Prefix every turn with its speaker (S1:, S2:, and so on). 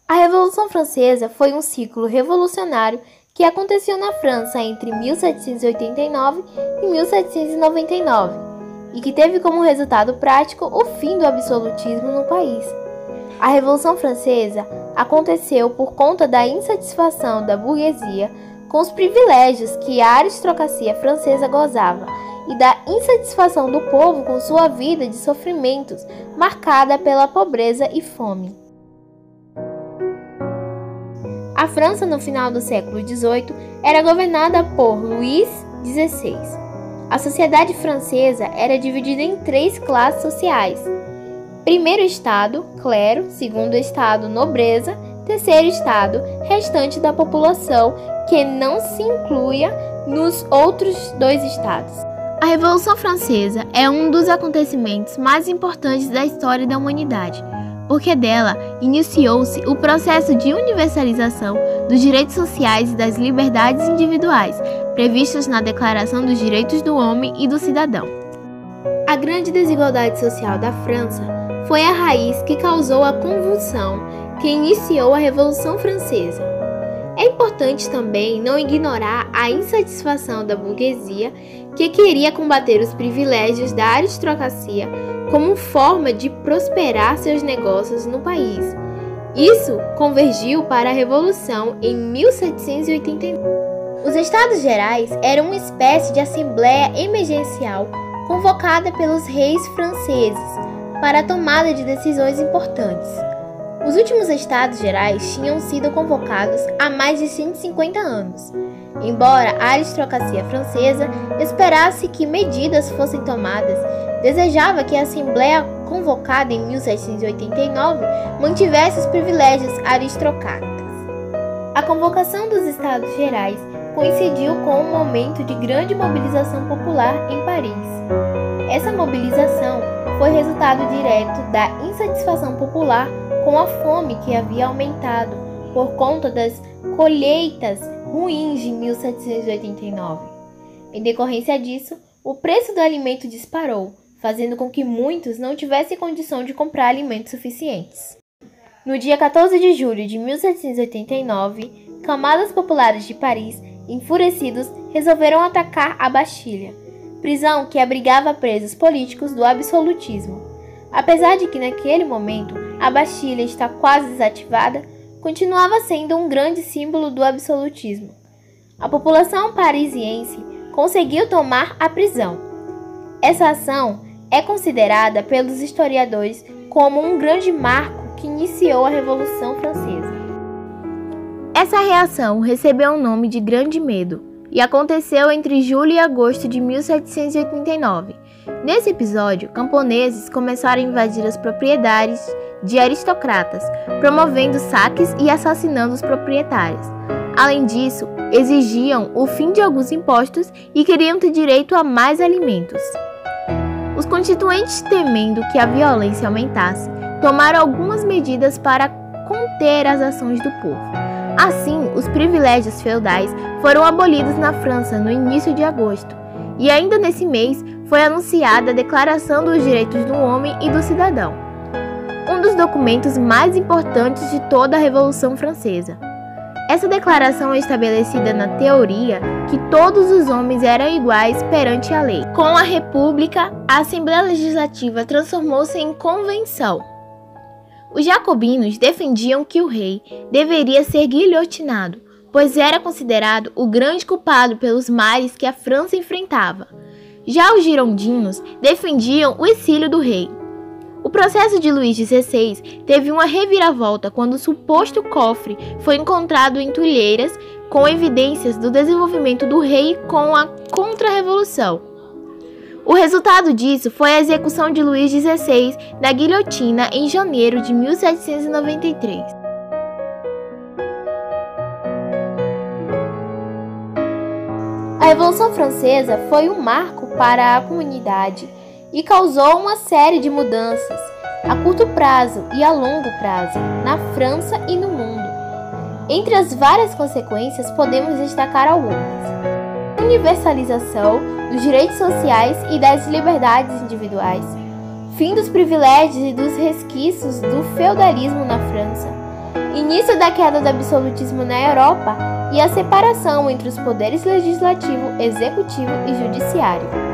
S1: A Revolução Francesa foi um ciclo revolucionário que aconteceu na França entre 1789 e 1799 e que teve como resultado prático o fim do absolutismo no país. A Revolução Francesa aconteceu por conta da insatisfação da burguesia com os privilégios que a aristocracia francesa gozava e da insatisfação do povo com sua vida de sofrimentos marcada pela pobreza e fome. A França, no final do século XVIII, era governada por Luís XVI. A sociedade francesa era dividida em 3 classes sociais. Primeiro estado, clero. Segundo estado, nobreza. Terceiro estado, restante da população, que não se incluía nos outros 2 estados. A Revolução Francesa é um dos acontecimentos mais importantes da história da humanidade, porque dela iniciou-se o processo de universalização dos direitos sociais e das liberdades individuais, previstos na Declaração dos Direitos do Homem e do Cidadão. A grande desigualdade social da França foi a raiz que causou a convulsão que iniciou a Revolução Francesa. É importante também não ignorar a insatisfação da burguesia que queria combater os privilégios da aristocracia como forma de prosperar seus negócios no país. Isso convergiu para a Revolução em 1789. Os Estados Gerais eram uma espécie de assembleia emergencial convocada pelos reis franceses para a tomada de decisões importantes. Os últimos Estados Gerais tinham sido convocados há mais de 150 anos. Embora a aristocracia francesa esperasse que medidas fossem tomadas, desejava que a Assembleia convocada em 1789 mantivesse os privilégios aristocratas. A convocação dos Estados Gerais coincidiu com um momento de grande mobilização popular em Paris. Essa mobilização foi resultado direto da insatisfação popular com a fome que havia aumentado por conta das colheitas ruins de 1789. Em decorrência disso, o preço do alimento disparou, fazendo com que muitos não tivessem condição de comprar alimentos suficientes. No dia 14 de julho de 1789, camadas populares de Paris, enfurecidos, resolveram atacar a Bastilha, prisão que abrigava presos políticos do absolutismo. Apesar de que naquele momento a Bastilha está quase desativada, continuava sendo um grande símbolo do absolutismo. A população parisiense conseguiu tomar a prisão. Essa ação é considerada pelos historiadores como um grande marco que iniciou a Revolução Francesa. Essa reação recebeu o nome de Grande Medo e aconteceu entre julho e agosto de 1789. Nesse episódio, camponeses começaram a invadir as propriedades de aristocratas, promovendo saques e assassinando os proprietários. Além disso, exigiam o fim de alguns impostos e queriam ter direito a mais alimentos. Os constituintes, temendo que a violência aumentasse, tomaram algumas medidas para conter as ações do povo. Assim, os privilégios feudais foram abolidos na França no início de agosto, e ainda nesse mês foi anunciada a Declaração dos Direitos do Homem e do Cidadão, um dos documentos mais importantes de toda a Revolução Francesa. Essa declaração é estabelecida na teoria que todos os homens eram iguais perante a lei. Com a República, a Assembleia Legislativa transformou-se em convenção. Os jacobinos defendiam que o rei deveria ser guilhotinado, pois era considerado o grande culpado pelos males que a França enfrentava. Já os girondinos defendiam o exílio do rei. O processo de Luís XVI teve uma reviravolta quando o suposto cofre foi encontrado em Tulheiras, com evidências do desenvolvimento do rei com a Contra-Revolução. O resultado disso foi a execução de Luís XVI na guilhotina em janeiro de 1793. A Revolução Francesa foi um marco para a comunidade e causou uma série de mudanças a curto prazo e a longo prazo na França e no mundo. Entre as várias consequências, podemos destacar algumas: universalização dos direitos sociais e das liberdades individuais, fim dos privilégios e dos resquícios do feudalismo na França, início da queda do absolutismo na Europa e a separação entre os poderes legislativo, executivo e judiciário.